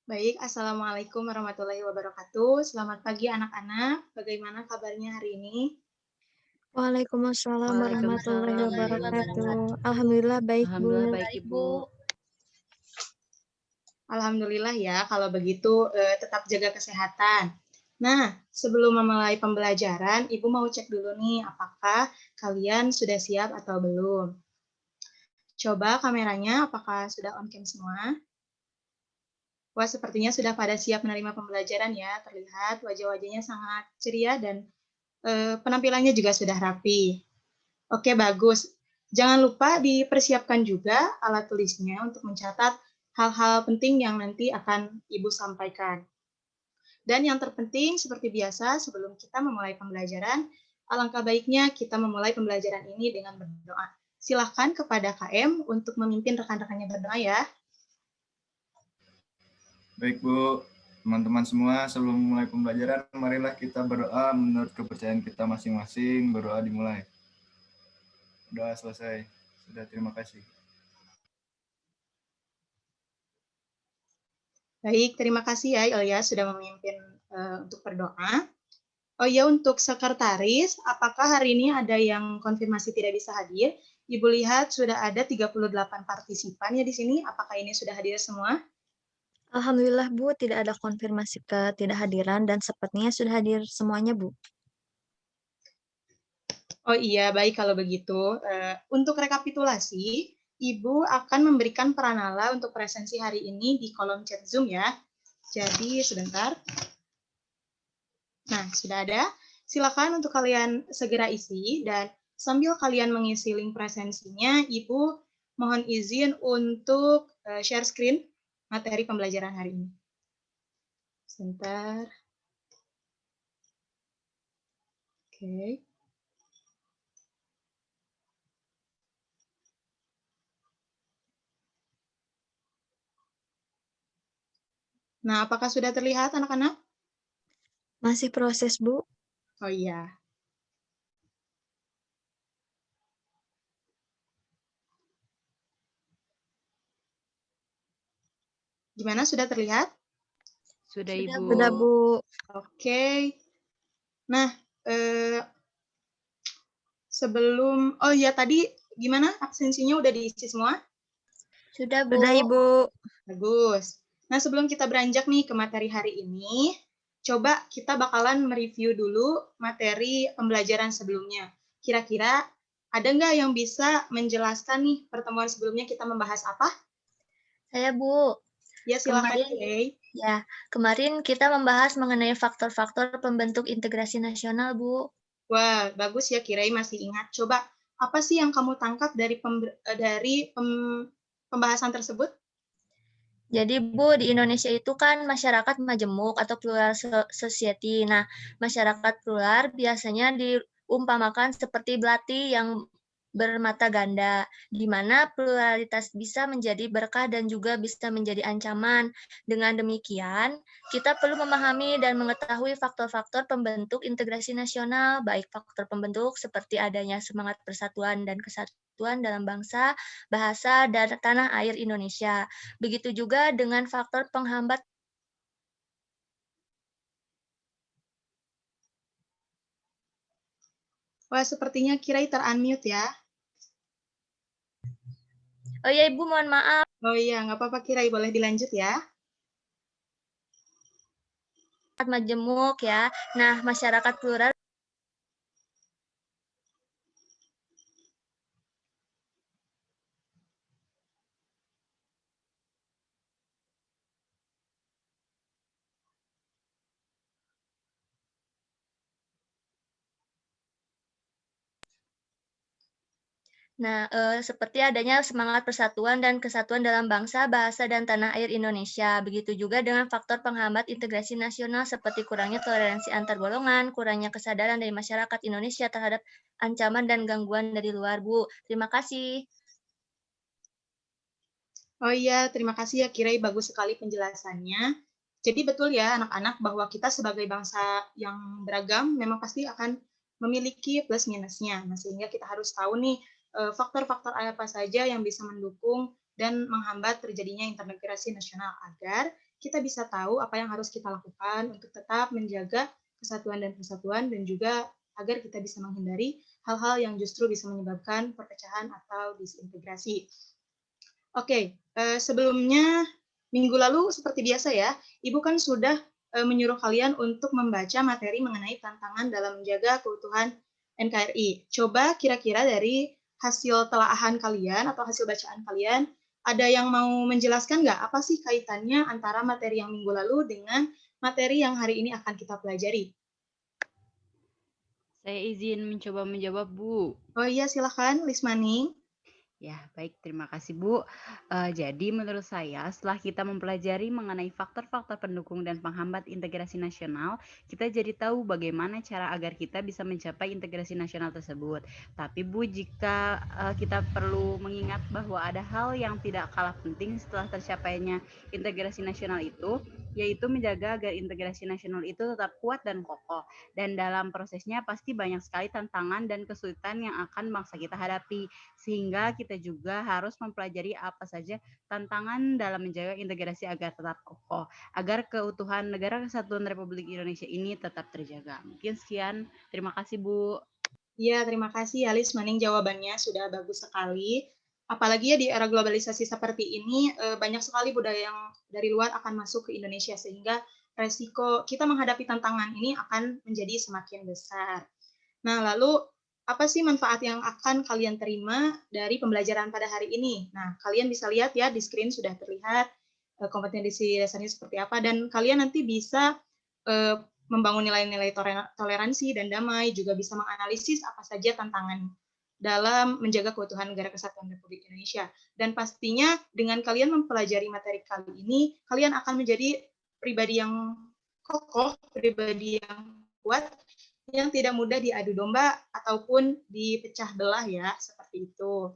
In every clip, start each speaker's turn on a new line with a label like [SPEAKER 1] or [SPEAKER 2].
[SPEAKER 1] Baik, Assalamualaikum warahmatullahi wabarakatuh. Selamat pagi anak-anak. Bagaimana kabarnya hari ini?
[SPEAKER 2] Waalaikumsalam warahmatullahi
[SPEAKER 3] Waalaikumsalam warahmatullahi
[SPEAKER 2] wabarakatuh.
[SPEAKER 3] wabarakatuh.
[SPEAKER 2] Alhamdulillah baik, Bu.
[SPEAKER 3] Alhamdulillah baik,
[SPEAKER 4] Baik,
[SPEAKER 3] Ibu.
[SPEAKER 4] Bu.
[SPEAKER 1] Alhamdulillah ya, kalau begitu tetap jaga kesehatan. Nah, sebelum memulai pembelajaran, Ibu mau cek dulu nih, apakah kalian sudah siap atau belum? Coba kameranya, apakah sudah on cam semua? Wah, sepertinya sudah pada siap menerima pembelajaran ya. Terlihat wajah-wajahnya sangat ceria dan penampilannya juga sudah rapi. Oke, bagus. Jangan lupa dipersiapkan juga alat tulisnya untuk mencatat hal-hal penting yang nanti akan Ibu sampaikan. Dan yang terpenting, seperti biasa, sebelum kita memulai pembelajaran, alangkah baiknya kita memulai pembelajaran ini dengan berdoa. Silahkan kepada KM untuk memimpin rekan-rekannya berdoa ya.
[SPEAKER 5] Baik, Bu. Teman-teman semua, sebelum memulai pembelajaran, marilah kita berdoa menurut kepercayaan kita masing-masing. Berdoa dimulai. Doa selesai. Sudah, terima kasih.
[SPEAKER 1] Baik, terima kasih ya Ilya sudah memimpin untuk berdoa. Oh ya, untuk sekretaris, apakah hari ini ada yang konfirmasi tidak bisa hadir? Ibu lihat sudah ada 38 partisipan ya di sini. Apakah ini sudah hadir semua?
[SPEAKER 2] Alhamdulillah, Bu, tidak ada konfirmasi ketidakhadiran dan sepertinya sudah hadir semuanya, Bu.
[SPEAKER 1] Oh iya, baik kalau begitu. Untuk rekapitulasi, Ibu akan memberikan peranala untuk presensi hari ini di kolom chat Zoom ya. Jadi sebentar. Nah, sudah ada. Silakan untuk kalian segera isi dan sambil kalian mengisi link presensinya, Ibu mohon izin untuk share screen materi pembelajaran hari ini. Sebentar. Oke. Nah, apakah sudah terlihat anak-anak?
[SPEAKER 2] Masih proses, Bu.
[SPEAKER 1] Oh iya. Gimana, sudah terlihat?
[SPEAKER 3] Sudah,
[SPEAKER 2] Sudah,
[SPEAKER 3] Ibu.
[SPEAKER 2] Sudah, Bu.
[SPEAKER 1] Oke. Nah, sebelum, oh ya tadi gimana absensinya udah diisi semua?
[SPEAKER 2] Sudah, Bu. Sudah, Ibu.
[SPEAKER 1] Bagus. Nah, sebelum kita beranjak nih ke materi hari ini, coba kita bakalan mereview dulu materi pembelajaran sebelumnya. Kira-kira ada nggak yang bisa menjelaskan nih pertemuan sebelumnya kita membahas apa?
[SPEAKER 2] Saya, Bu.
[SPEAKER 1] Ya, silakan, Kay.
[SPEAKER 2] Kemarin kita membahas mengenai faktor-faktor pembentuk integrasi nasional, Bu.
[SPEAKER 1] Wah, bagus ya Kirai masih ingat. Coba, apa sih yang kamu tangkap dari pembahasan tersebut?
[SPEAKER 2] Jadi, Bu, di Indonesia itu kan masyarakat majemuk atau plural society. Nah, masyarakat plural biasanya diumpamakan seperti belati yang bermata ganda, di mana pluralitas bisa menjadi berkah dan juga bisa menjadi ancaman. Dengan demikian, kita perlu memahami dan mengetahui faktor-faktor pembentuk integrasi nasional, baik faktor pembentuk seperti adanya semangat persatuan dan kesatuan dalam bangsa, bahasa, dan tanah air Indonesia. Begitu juga dengan faktor penghambat.
[SPEAKER 1] Wah, sepertinya Kirai ter-unmute ya.
[SPEAKER 2] Oh iya, Ibu, mohon maaf.
[SPEAKER 1] Oh iya, nggak apa-apa Kirai, boleh dilanjut ya.
[SPEAKER 2] Majemuk ya. Nah, masyarakat plural seperti adanya semangat persatuan dan kesatuan dalam bangsa, bahasa, dan tanah air Indonesia. Begitu juga dengan faktor penghambat integrasi nasional seperti kurangnya toleransi antar golongan, kurangnya kesadaran dari masyarakat Indonesia terhadap ancaman dan gangguan dari luar, Bu. Terima kasih.
[SPEAKER 1] Oh iya, terima kasih ya Kirai, bagus sekali penjelasannya. Jadi betul ya anak-anak bahwa kita sebagai bangsa yang beragam memang pasti akan memiliki plus minusnya. Nah, sehingga kita harus tahu nih faktor-faktor apa saja yang bisa mendukung dan menghambat terjadinya integrasi nasional agar kita bisa tahu apa yang harus kita lakukan untuk tetap menjaga kesatuan dan persatuan dan juga agar kita bisa menghindari hal-hal yang justru bisa menyebabkan perpecahan atau disintegrasi. Oke, sebelumnya minggu lalu seperti biasa ya, Ibu kan sudah menyuruh kalian untuk membaca materi mengenai tantangan dalam menjaga keutuhan NKRI. Coba kira-kira dari hasil telaahan kalian atau hasil bacaan kalian, ada yang mau menjelaskan nggak apa sih kaitannya antara materi yang minggu lalu dengan materi yang hari ini akan kita pelajari?
[SPEAKER 3] Saya izin mencoba menjawab, Bu.
[SPEAKER 1] Oh iya, silakan, Lismani.
[SPEAKER 3] Ya, baik. Terima kasih, Bu. Jadi menurut saya, setelah kita mempelajari mengenai faktor-faktor pendukung dan penghambat integrasi nasional, kita jadi tahu bagaimana cara agar kita bisa mencapai integrasi nasional tersebut. Tapi, Bu, jika kita perlu mengingat bahwa ada hal yang tidak kalah penting setelah tercapainya integrasi nasional itu, yaitu menjaga agar integrasi nasional itu tetap kuat dan kokoh. Dan dalam prosesnya pasti banyak sekali tantangan dan kesulitan yang akan bangsa kita hadapi. Sehingga kita juga harus mempelajari apa saja tantangan dalam menjaga integrasi agar tetap kokoh, agar keutuhan Negara Kesatuan Republik Indonesia ini tetap terjaga. Mungkin sekian. Terima kasih, Bu.
[SPEAKER 1] Ya, terima kasih Alis Maning, jawabannya sudah bagus sekali. Apalagi ya di era globalisasi seperti ini, banyak sekali budaya yang dari luar akan masuk ke Indonesia, sehingga resiko kita menghadapi tantangan ini akan menjadi semakin besar. Nah, lalu apa sih manfaat yang akan kalian terima dari pembelajaran pada hari ini? Nah, kalian bisa lihat ya di screen sudah terlihat kompetensi dasarnya seperti apa, dan kalian nanti bisa membangun nilai-nilai toleransi dan damai, juga bisa menganalisis apa saja tantangan dalam menjaga keutuhan Negara Kesatuan Republik Indonesia. Dan pastinya dengan kalian mempelajari materi kali ini, kalian akan menjadi pribadi yang kokoh, pribadi yang kuat, yang tidak mudah diadu domba ataupun dipecah belah ya, seperti itu.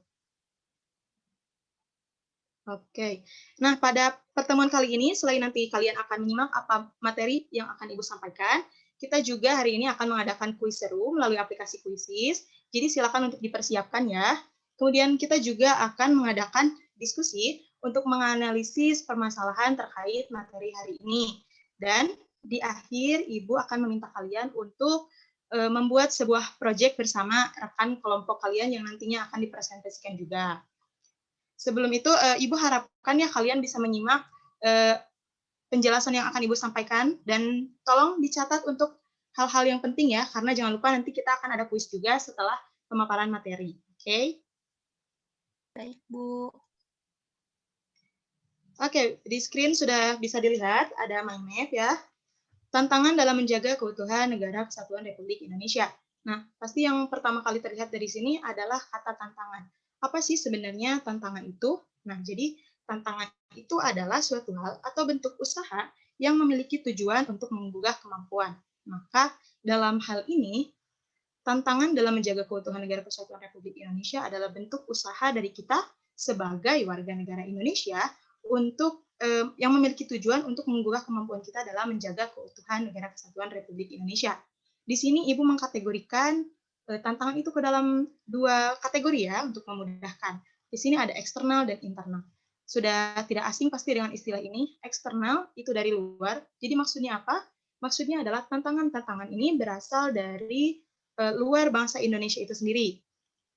[SPEAKER 1] Oke. Nah, pada pertemuan kali ini, selain nanti kalian akan menyimak apa materi yang akan Ibu sampaikan, kita juga hari ini akan mengadakan kuis seru melalui aplikasi Quizizz. Jadi silakan untuk dipersiapkan ya. Kemudian kita juga akan mengadakan diskusi untuk menganalisis permasalahan terkait materi hari ini. Dan di akhir, Ibu akan meminta kalian untuk membuat sebuah proyek bersama rekan kelompok kalian yang nantinya akan dipresentasikan juga. Sebelum itu, Ibu harapkan ya kalian bisa menyimak penjelasan yang akan Ibu sampaikan, dan tolong dicatat untuk hal-hal yang penting ya, karena jangan lupa nanti kita akan ada kuis juga setelah pemaparan materi. Oke?
[SPEAKER 2] Baik, Bu.
[SPEAKER 1] Oke, di screen sudah bisa dilihat ada mind map ya. Tantangan dalam menjaga keutuhan Negara Kesatuan Republik Indonesia. Nah, pasti yang pertama kali terlihat dari sini adalah kata tantangan. Apa sih sebenarnya tantangan itu? Nah, jadi tantangan itu adalah suatu hal atau bentuk usaha yang memiliki tujuan untuk menggugah kemampuan. Maka dalam hal ini, tantangan dalam menjaga keutuhan Negara Kesatuan Republik Indonesia adalah bentuk usaha dari kita sebagai warga negara Indonesia untuk yang memiliki tujuan untuk menggugah kemampuan kita dalam menjaga keutuhan Negara Kesatuan Republik Indonesia. Di sini Ibu mengkategorikan tantangan itu ke dalam dua kategori ya untuk memudahkan. Di sini ada eksternal dan internal. Sudah tidak asing pasti dengan istilah ini. Eksternal itu dari luar. Jadi maksudnya apa? Maksudnya adalah tantangan-tantangan ini berasal dari luar bangsa Indonesia itu sendiri.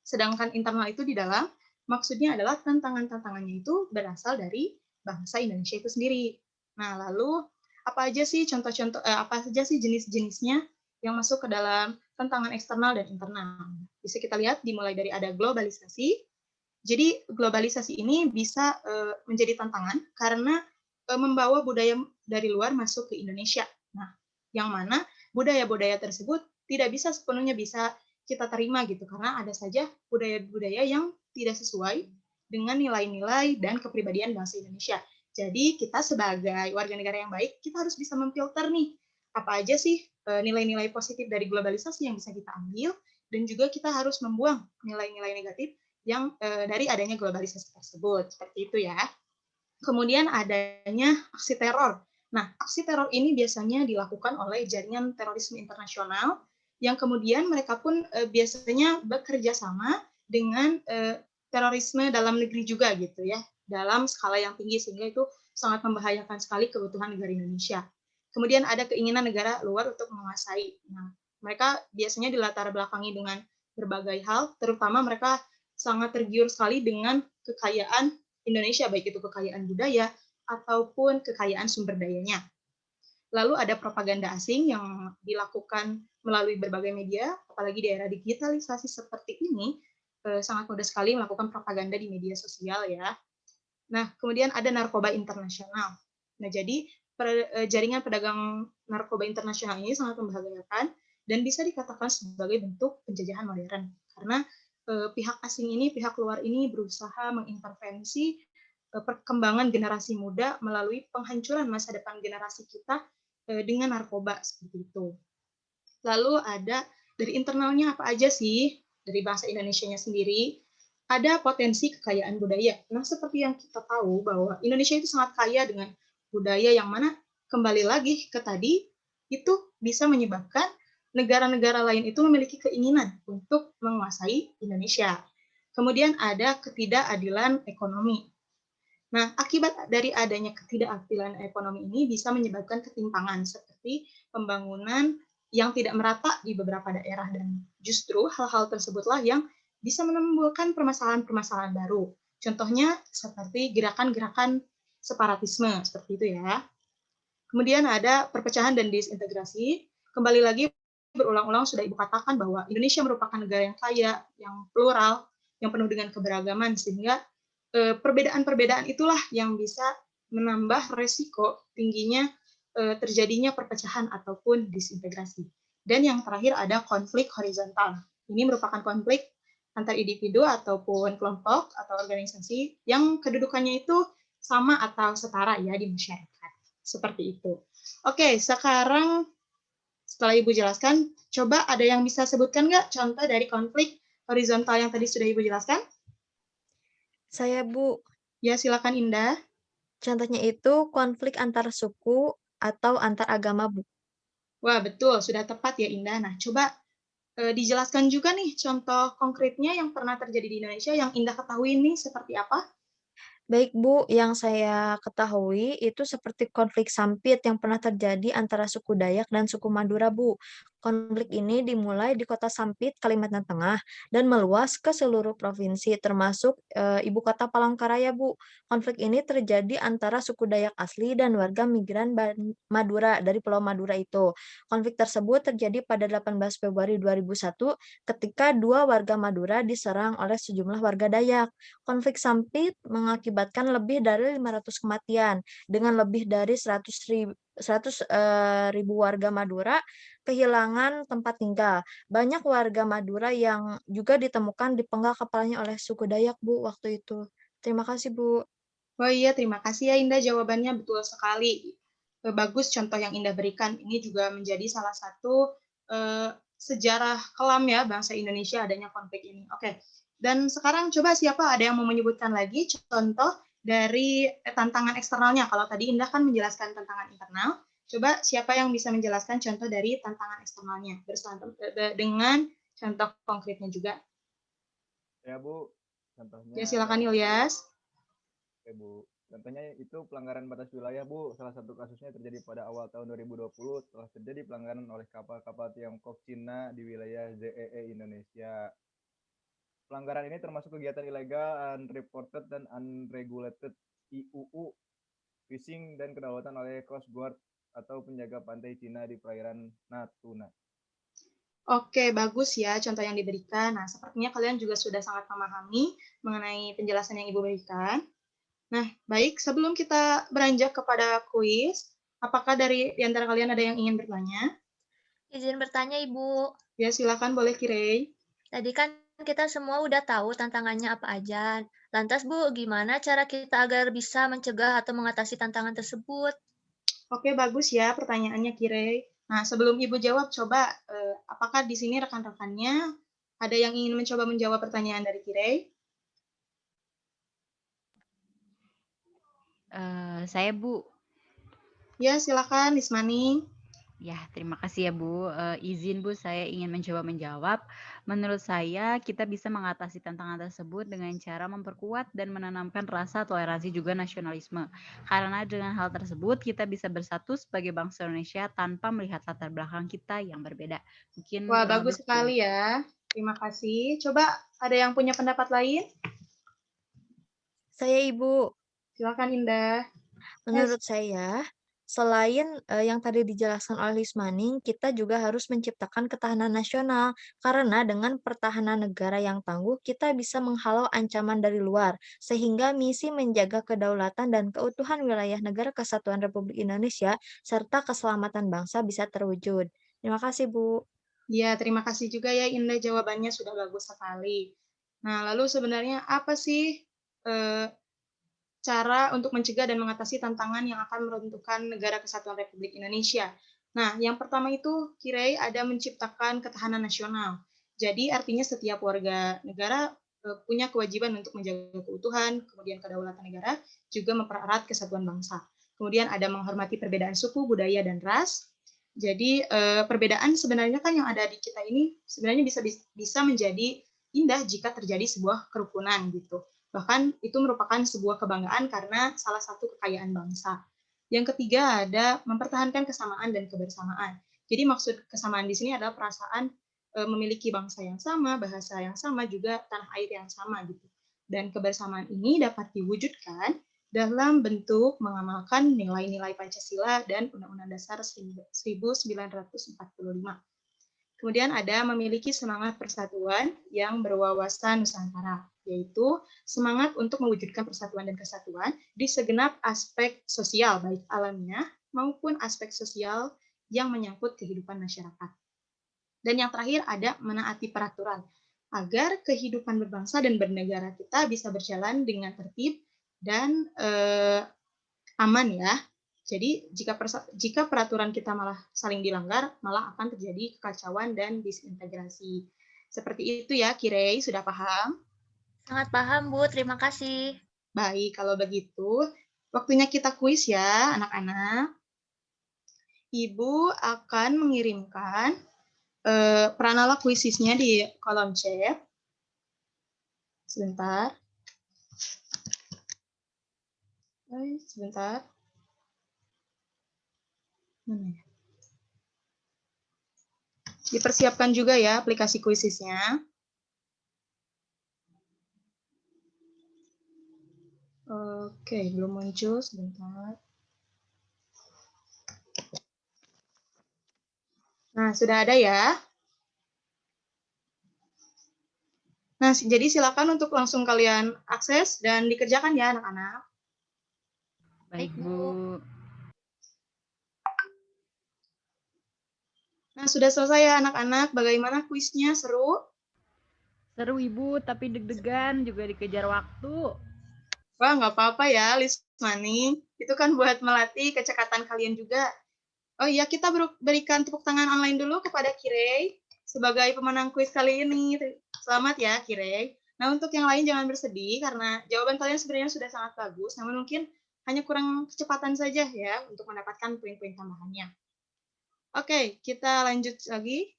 [SPEAKER 1] Sedangkan internal itu di dalam, maksudnya adalah tantangan-tantangannya itu berasal dari bangsa Indonesia itu sendiri. Nah, lalu apa aja sih contoh-contoh, apa saja sih jenis-jenisnya yang masuk ke dalam tantangan eksternal dan internal? Bisa kita lihat dimulai dari ada globalisasi. Jadi globalisasi ini bisa menjadi tantangan karena membawa budaya dari luar masuk ke Indonesia. Nah, yang mana budaya-budaya tersebut tidak bisa sepenuhnya bisa kita terima gitu, karena ada saja budaya-budaya yang tidak sesuai dengan nilai-nilai dan kepribadian bangsa Indonesia. Jadi kita sebagai warga negara yang baik, kita harus bisa memfilter nih, apa aja sih nilai-nilai positif dari globalisasi yang bisa kita ambil, dan juga kita harus membuang nilai-nilai negatif yang dari adanya globalisasi tersebut. Seperti itu ya. Kemudian adanya aksi teror. Nah, aksi teror ini biasanya dilakukan oleh jaringan terorisme internasional yang kemudian mereka pun biasanya bekerja sama dengan terorisme dalam negeri juga gitu ya. dalam skala yang tinggi, sehingga itu sangat membahayakan sekali keutuhan negara Indonesia. Kemudian ada keinginan negara luar untuk menguasai. Nah, mereka biasanya dilatar belakangi dengan berbagai hal, terutama mereka sangat tergiur sekali dengan kekayaan Indonesia, baik itu kekayaan budaya ataupun kekayaan sumber dayanya. Lalu ada propaganda asing yang dilakukan melalui berbagai media, apalagi di era digitalisasi seperti ini, sangat mudah sekali melakukan propaganda di media sosial ya. Nah, kemudian ada narkoba internasional. Nah, jadi jaringan pedagang narkoba internasional ini sangat membahayakan dan bisa dikatakan sebagai bentuk penjajahan modern. Karena pihak asing ini, pihak luar ini berusaha mengintervensi perkembangan generasi muda melalui penghancuran masa depan generasi kita dengan narkoba seperti itu. Lalu ada dari internalnya apa aja sih? Dari bahasa Indonesianya sendiri, ada potensi kekayaan budaya. Nah, seperti yang kita tahu bahwa Indonesia itu sangat kaya dengan budaya yang mana kembali lagi ke tadi, itu bisa menyebabkan negara-negara lain itu memiliki keinginan untuk menguasai Indonesia. Kemudian ada ketidakadilan ekonomi. Nah, akibat dari adanya ketidakadilan ekonomi ini bisa menyebabkan ketimpangan seperti pembangunan yang tidak merata di beberapa daerah, dan justru hal-hal tersebutlah yang bisa menimbulkan permasalahan-permasalahan baru. Contohnya seperti gerakan-gerakan separatisme seperti itu ya. Kemudian ada perpecahan dan disintegrasi. Kembali lagi berulang-ulang sudah Ibu katakan bahwa Indonesia merupakan negara yang kaya, yang plural, yang penuh dengan keberagaman, sehingga perbedaan-perbedaan itulah yang bisa menambah resiko tingginya terjadinya perpecahan ataupun disintegrasi. Dan yang terakhir ada konflik horizontal. Ini merupakan konflik antar individu ataupun kelompok atau organisasi yang kedudukannya itu sama atau setara ya di masyarakat. Seperti itu. Oke, sekarang setelah Ibu jelaskan, coba ada yang bisa sebutkan nggak contoh dari konflik horizontal yang tadi sudah Ibu jelaskan?
[SPEAKER 2] Saya, Bu.
[SPEAKER 1] Ya, silakan Indah.
[SPEAKER 2] Contohnya itu konflik antar suku atau antar agama, Bu.
[SPEAKER 1] Wah, betul. Sudah tepat ya, Indah. Nah, coba dijelaskan juga nih contoh konkretnya yang pernah terjadi di Indonesia yang Indah ketahui nih seperti apa?
[SPEAKER 2] Baik, Bu, yang saya ketahui itu seperti konflik sampit yang pernah terjadi antara suku Dayak dan suku Madura, Bu. Konflik ini dimulai di kota Sampit, Kalimantan Tengah, dan meluas ke seluruh provinsi, termasuk ibu kota Palangkaraya, Bu. Konflik ini terjadi antara suku Dayak asli dan warga migran Madura dari Pulau Madura itu. Konflik tersebut terjadi pada 18 Februari 2001 ketika dua warga Madura diserang oleh sejumlah warga Dayak. Konflik Sampit mengakibatkan lebih dari 500 kematian, dengan lebih dari 100.000 warga Madura kehilangan tempat tinggal. Banyak warga Madura yang juga ditemukan dipenggal kepalanya oleh suku Dayak, Bu, waktu itu. Terima kasih, Bu.
[SPEAKER 1] Oh iya, terima kasih ya Indah, jawabannya betul sekali. Bagus contoh yang Indah berikan. Ini juga menjadi salah satu sejarah kelam ya bangsa Indonesia adanya konflik ini. Oke, dan sekarang coba siapa ada yang mau menyebutkan lagi contoh dari tantangan eksternalnya. Kalau tadi Indah kan menjelaskan tantangan internal, coba siapa yang bisa menjelaskan contoh dari tantangan eksternalnya dengan contoh konkretnya juga.
[SPEAKER 5] Ya Bu, contohnya
[SPEAKER 1] Ya, silakan Ilyas.
[SPEAKER 5] Oke Bu, contohnya itu pelanggaran batas wilayah Bu. Salah satu kasusnya terjadi pada awal tahun 2020 telah terjadi pelanggaran oleh kapal-kapal Tiongkok Cina di wilayah ZEE Indonesia. Pelanggaran ini termasuk kegiatan ilegal, unreported dan unregulated IUU, fishing dan kedaulatan oleh Coast Guard atau penjaga pantai Cina di perairan Natuna.
[SPEAKER 1] Oke, bagus ya contoh yang diberikan. Nah, sepertinya kalian juga sudah sangat memahami mengenai penjelasan yang Ibu berikan. Nah, baik, sebelum kita beranjak kepada kuis, apakah dari di antara kalian ada yang ingin bertanya?
[SPEAKER 2] Izin bertanya, Ibu.
[SPEAKER 1] Ya, silakan boleh Kirei.
[SPEAKER 2] Tadi kan kita semua udah tahu tantangannya apa aja. Lantas, Bu, gimana cara kita agar bisa mencegah atau mengatasi tantangan tersebut?
[SPEAKER 1] Oke, bagus ya pertanyaannya Kirei. Nah, sebelum Ibu jawab, coba apakah di sini rekan-rekannya ada yang ingin mencoba menjawab pertanyaan dari Kirei?
[SPEAKER 3] Saya Bu.
[SPEAKER 1] Ya, silakan Lismani.
[SPEAKER 3] Ya, terima kasih ya Bu. Izin Bu, saya ingin mencoba menjawab. Menurut saya, kita bisa mengatasi tantangan tersebut dengan cara memperkuat dan menanamkan rasa toleransi juga nasionalisme. Karena dengan hal tersebut, kita bisa bersatu sebagai bangsa Indonesia tanpa melihat latar belakang kita yang berbeda. Mungkin
[SPEAKER 1] Wah,
[SPEAKER 3] kurang lebih
[SPEAKER 1] bagus
[SPEAKER 3] seperti
[SPEAKER 1] sekali
[SPEAKER 3] itu.
[SPEAKER 1] ya. Terima kasih. Coba ada yang punya pendapat lain?
[SPEAKER 2] Saya Ibu.
[SPEAKER 1] Silakan Indah.
[SPEAKER 2] Menurut saya, selain yang tadi dijelaskan oleh Lismaning, kita juga harus menciptakan ketahanan nasional. Karena dengan pertahanan negara yang tangguh, kita bisa menghalau ancaman dari luar, sehingga misi menjaga kedaulatan dan keutuhan wilayah negara kesatuan Republik Indonesia serta keselamatan bangsa bisa terwujud. Terima kasih, Bu.
[SPEAKER 1] Ya, terima kasih juga ya Indah, jawabannya sudah bagus sekali. Nah, lalu sebenarnya apa sih eh, cara untuk mencegah dan mengatasi tantangan yang akan meruntuhkan negara kesatuan Republik Indonesia? Nah, yang pertama itu Kirei ada menciptakan ketahanan nasional. Jadi artinya setiap warga negara punya kewajiban untuk menjaga keutuhan, kemudian kedaulatan negara, juga mempererat kesatuan bangsa. Kemudian ada menghormati perbedaan suku, budaya, dan ras. Jadi perbedaan sebenarnya kan yang ada di kita ini sebenarnya bisa menjadi indah jika terjadi sebuah kerukunan gitu. Bahkan itu merupakan sebuah kebanggaan karena salah satu kekayaan bangsa. Yang ketiga ada mempertahankan kesamaan dan kebersamaan. Jadi maksud kesamaan di sini adalah perasaan memiliki bangsa yang sama, bahasa yang sama, juga tanah air yang sama gitu. Dan kebersamaan ini dapat diwujudkan dalam bentuk mengamalkan nilai-nilai Pancasila dan Undang-Undang Dasar 1945. Kemudian ada memiliki semangat persatuan yang berwawasan Nusantara, yaitu semangat untuk mewujudkan persatuan dan kesatuan di segenap aspek sosial, baik alamiah maupun aspek sosial yang menyangkut kehidupan masyarakat. Dan yang terakhir ada menaati peraturan, agar kehidupan berbangsa dan bernegara kita bisa berjalan dengan tertib dan aman ya. Jadi jika peraturan kita malah saling dilanggar, malah akan terjadi kekacauan dan disintegrasi. Seperti itu ya, Kirei, sudah paham?
[SPEAKER 2] Sangat paham, Bu. Terima kasih.
[SPEAKER 1] Baik, kalau begitu, waktunya kita kuis ya, anak-anak. Ibu akan mengirimkan pranala kuisisnya di kolom chat. Sebentar. Sebentar. Mana ya? Dipersiapkan juga ya aplikasi kuisisnya. Oke, belum muncul, sebentar. Nah, sudah ada ya. Nah, jadi silakan untuk langsung kalian akses dan dikerjakan ya anak-anak.
[SPEAKER 3] Baik,
[SPEAKER 2] Baik, Bu.
[SPEAKER 3] Bu.
[SPEAKER 1] Nah, sudah selesai ya anak-anak. Bagaimana kuisnya? Seru?
[SPEAKER 3] Seru Ibu, tapi deg-degan juga dikejar waktu.
[SPEAKER 1] Wah, nggak apa-apa ya, Lismani. Itu kan buat melatih kecekatan kalian juga. Oh iya, kita berikan tepuk tangan online dulu kepada Kirei sebagai pemenang kuis kali ini. Selamat ya, Kirei. Nah, untuk yang lain jangan bersedih karena jawaban kalian sebenarnya sudah sangat bagus, namun mungkin hanya kurang kecepatan saja ya untuk mendapatkan poin-poin tambahannya. Oke, kita lanjut lagi.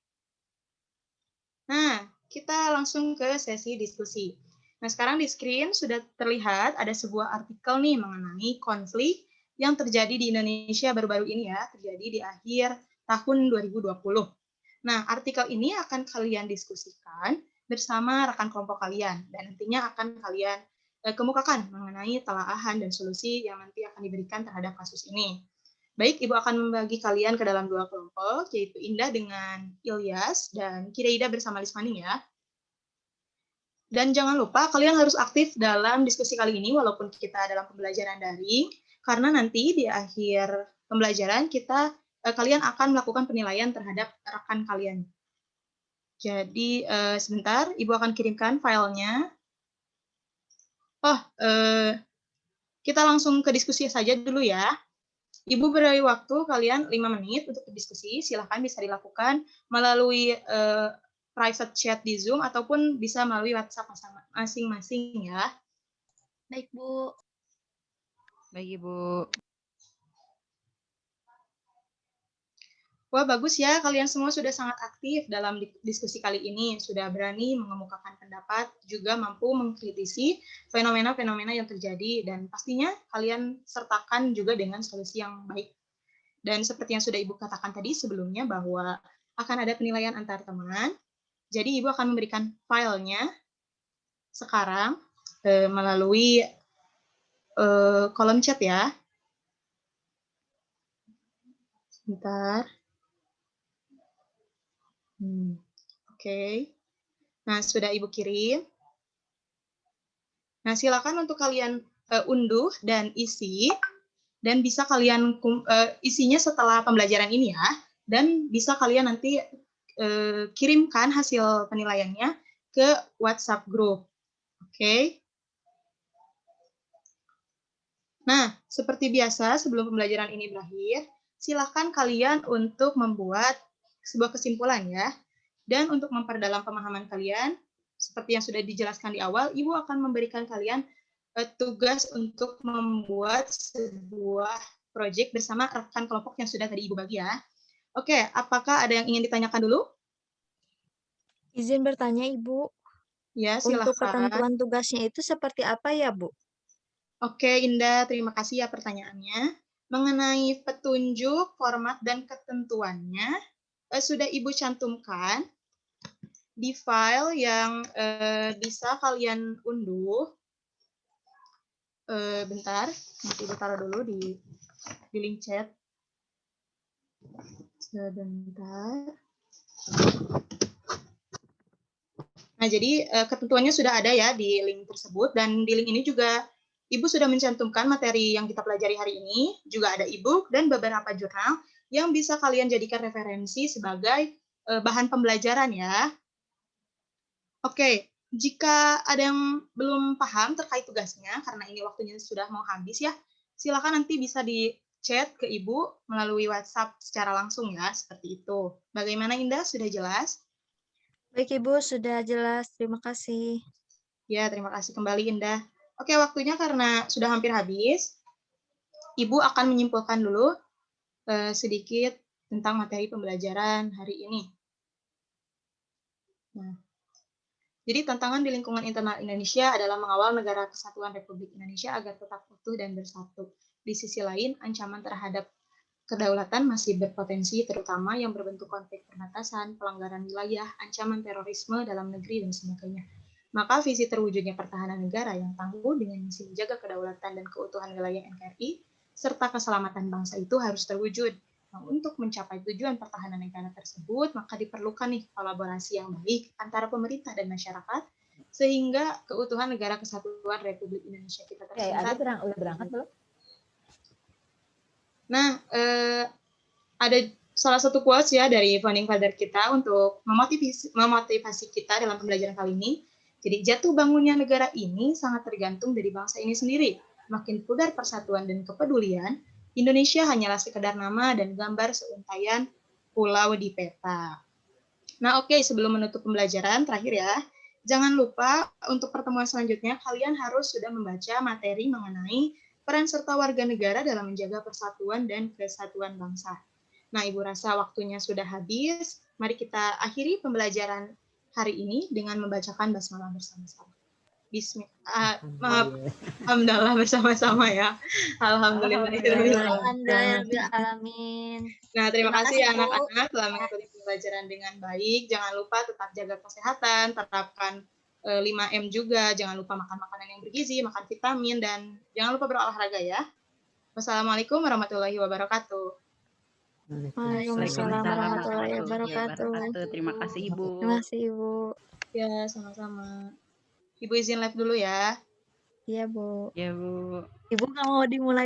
[SPEAKER 1] Nah, kita langsung ke sesi diskusi. Nah, sekarang di screen sudah terlihat ada sebuah artikel nih mengenai konflik yang terjadi di Indonesia baru-baru ini ya, terjadi di akhir tahun 2020. Nah, artikel ini akan kalian diskusikan bersama rekan kelompok kalian dan nantinya akan kalian kemukakan mengenai telaahan dan solusi yang nanti akan diberikan terhadap kasus ini. Baik, Ibu akan membagi kalian ke dalam dua kelompok, yaitu Indah dengan Ilyas dan Kireida bersama Lismani ya. Dan jangan lupa kalian harus aktif dalam diskusi kali ini walaupun kita dalam pembelajaran daring, karena nanti di akhir pembelajaran kalian akan melakukan penilaian terhadap rekan kalian. Jadi sebentar, Ibu akan kirimkan filenya. Oh, kita langsung ke diskusi saja dulu ya. Ibu beri waktu kalian 5 menit untuk berdiskusi. Silahkan bisa dilakukan melalui private chat di Zoom ataupun bisa melalui WhatsApp masing-masing ya.
[SPEAKER 2] Baik, Bu.
[SPEAKER 3] Baik, Ibu.
[SPEAKER 1] Wah, bagus ya, kalian semua sudah sangat aktif dalam diskusi kali ini, sudah berani mengemukakan pendapat, juga mampu mengkritisi fenomena-fenomena yang terjadi, dan pastinya kalian sertakan juga dengan solusi yang baik. Dan seperti yang sudah Ibu katakan tadi sebelumnya bahwa akan ada penilaian antar teman, jadi Ibu akan memberikan filenya sekarang melalui kolom chat ya. Sebentar. Oke. Nah, sudah Ibu kirim. Nah, silakan untuk kalian unduh dan isi, dan bisa kalian isinya setelah pembelajaran ini ya, dan bisa kalian nanti kirimkan hasil penilaiannya ke WhatsApp group. Oke. Nah, seperti biasa sebelum pembelajaran ini berakhir, silakan kalian untuk membuat sebuah kesimpulan ya. Dan untuk memperdalam pemahaman kalian, seperti yang sudah dijelaskan di awal, Ibu akan memberikan kalian tugas untuk membuat sebuah proyek bersama rekan kelompok yang sudah tadi Ibu bagi ya. Oke, apakah ada yang ingin ditanyakan dulu?
[SPEAKER 2] Izin bertanya, Ibu.
[SPEAKER 1] Ya,
[SPEAKER 2] Untuk
[SPEAKER 1] silakan.
[SPEAKER 2] ketentuan tugasnya itu seperti apa ya, Bu?
[SPEAKER 1] Oke, Indah, terima kasih ya pertanyaannya. Mengenai petunjuk, format, dan ketentuannya, sudah Ibu cantumkan di file yang bisa kalian unduh. Bentar, nanti Ibu taruh dulu di link chat. Sebentar. Nah, jadi ketentuannya sudah ada ya di link tersebut, dan di link ini juga Ibu sudah mencantumkan materi yang kita pelajari hari ini, juga ada e-book dan beberapa jurnal yang bisa kalian jadikan referensi sebagai bahan pembelajaran ya. Oke, jika ada yang belum paham terkait tugasnya, karena ini waktunya sudah mau habis ya, silakan nanti bisa di chat ke Ibu melalui WhatsApp secara langsung ya, seperti itu. Bagaimana Indah, sudah jelas?
[SPEAKER 2] Baik, Ibu, sudah jelas. Terima kasih.
[SPEAKER 1] Ya, terima kasih kembali Indah. Oke, waktunya karena sudah hampir habis, Ibu akan menyimpulkan dulu sedikit tentang materi pembelajaran hari ini. Nah, jadi tantangan di lingkungan internal Indonesia adalah mengawal negara kesatuan Republik Indonesia agar tetap utuh dan bersatu. Di sisi lain, ancaman terhadap kedaulatan masih berpotensi, terutama yang berbentuk konflik perbatasan, pelanggaran wilayah, ancaman terorisme dalam negeri, dan sebagainya. Maka visi terwujudnya pertahanan negara yang tangguh dengan misi menjaga kedaulatan dan keutuhan wilayah NKRI, serta keselamatan bangsa itu harus terwujud. Nah, untuk mencapai tujuan pertahanan negara tersebut, maka diperlukan nih kolaborasi yang baik antara pemerintah dan masyarakat, sehingga keutuhan negara kesatuan Republik Indonesia kita tercinta.
[SPEAKER 4] Udah berangkat belum?
[SPEAKER 1] Nah, ada salah satu quotes ya dari founding father kita untuk memotivasi kita dalam pembelajaran kali ini. Jadi, jatuh bangunnya negara ini sangat tergantung dari bangsa ini sendiri. Makin pudar persatuan dan kepedulian, Indonesia hanyalah sekedar nama dan gambar seuntaian pulau di peta. Nah, oke, sebelum menutup pembelajaran, terakhir ya, jangan lupa untuk pertemuan selanjutnya, kalian harus sudah membaca materi mengenai peran serta warga negara dalam menjaga persatuan dan kesatuan bangsa. Nah, Ibu rasa waktunya sudah habis. Mari kita akhiri pembelajaran hari ini dengan membacakan basmalah bersama-sama. Alhamdulillah bersama-sama ya.
[SPEAKER 2] Alhamdulillahirrahmanirrahim.
[SPEAKER 1] Nah, terima kasih ya
[SPEAKER 2] Bu.
[SPEAKER 1] anak-anak telah mengikuti pembelajaran dengan baik. Jangan lupa tetap jaga kesehatan, terapkan 5M juga. Jangan lupa makan makanan yang bergizi, makan vitamin, dan jangan lupa berolahraga ya. Wassalamualaikum warahmatullahi wabarakatuh.
[SPEAKER 2] Waalaikumsalam warahmatullahi wabarakatuh.
[SPEAKER 3] Terima kasih Ibu.
[SPEAKER 2] Terima kasih, Ibu.
[SPEAKER 1] Ya, sama-sama. Ibu izin live dulu ya.
[SPEAKER 2] Iya, Bu.
[SPEAKER 3] Ya Bu.
[SPEAKER 2] Ibu nggak mau dimulai